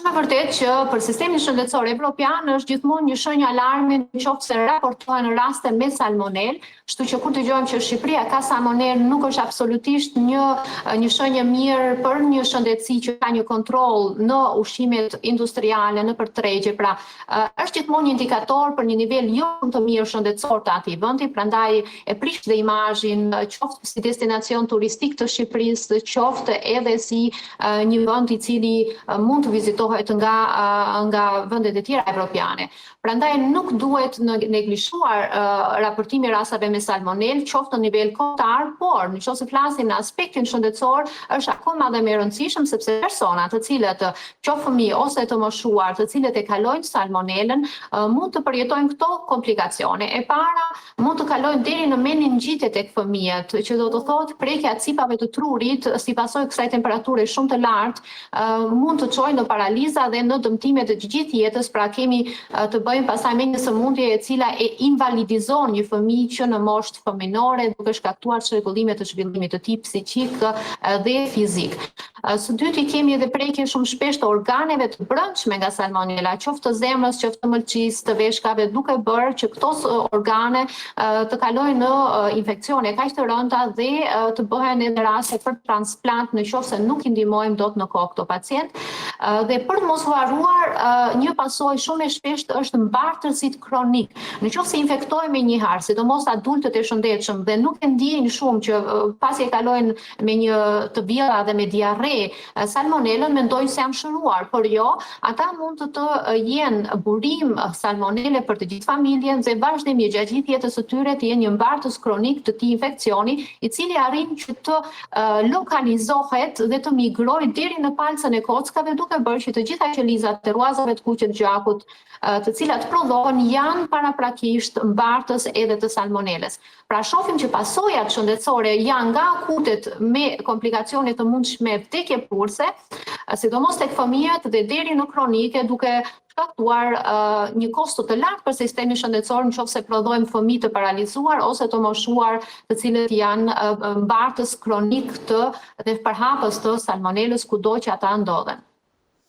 shumë e vërtet që për sistemin shëndetësor evropian është gjithmonë një shenjë alarmi nëse raportohen raste me salmonel, kështu që kur dëgjojmë që Shqipëria ka salmonel nuk është absolutisht një shenjë mirë për një shëndetësi që ka një kontroll në ushqimet industriale, në për tregje, pra është gjithmonë një indikator për një nivel jo të mirë shëndetësor të atij vendi, prandaj e prish dhe imazhin qoftë si destinacion turistik të Shqipërisë, qoftë edhe si një vend i cili mund të vizitohet nga vendet e tjera evropiane. Prandaj nuk duhet neglishuar raportimi rasteve me salmonel, qoftë në nivel kombëtar, por nëse flasim në aspektin shëndetësor, është akoma dhe më e rëndësishëm sepse persona të cilët qoftë fëmijë ose të moshuar, të cilët e kalojnë salmonelën, mund të përjetojnë këto komplikacione. E para, mund të kalojnë deri në meningjitet tek fëmijët, që do të thotë prekja e cipave të trurit si pasojë kësaj temperature shumë të lartë mund të çojë në paraliza dhe në dëmtime të gjithë jetës, pra kemi të bëjmë pastaj me një sëmundje e cila e invalidizon një fëmijë që në moshë fëminore duke shkaktuar çrregullime të zhvillimit të tij psiqik dhe fizik. Së dyti kemi edhe prekje shumë shpesh të organeve të brendshme nga salmonela, qoftë të zemrës, qoftë të mëlçisë, të veshkave, duke bërë që këto organe të kalojnë në infeksione kaq të rënda dhe të bëhen edhe raste për transplant nëse nuk i ndihmojmë dot në kohë këto pacient. Dhe për të mos harruar, një pasojë shumë e shpeshtë është mbartësit kronik. Nëse infektohemi një herë, sidomos adultët e shëndetshëm dhe nuk e ndjejnë shumë që pasi e kalojnë me një të vjella dhe me diarre salmonelën, mendojnë se janë shëruar, por jo, ata mund të jenë burim salmonele për të gjithë familjen dhe vazhdimisht gjatë gjithë jetës së tyre të jenë një mbartës kronik të këtij infeksioni, i cili arrin që të lokalizohet dhe të migrojë deri në palcën e kockave, duke bërë që të gjitha qelizat e ruazave të kuqe të gjakut, të cilat prodhohen, janë paraprakisht mbartës edhe të salmonelës. Pra shohim që pasojat shëndetësore janë nga akutet me komplikacione të mundshme vdekje prurse, sidomos tek fëmijët dhe deri në kronike, duke shkaktuar një kosto të lartë për sistemin shëndetësor nëse prodhojmë fëmijë të paralizuar ose të moshuar, të cilët janë mbartës kronik dhe përhapës të salmonelës kudo që ata ndodhen.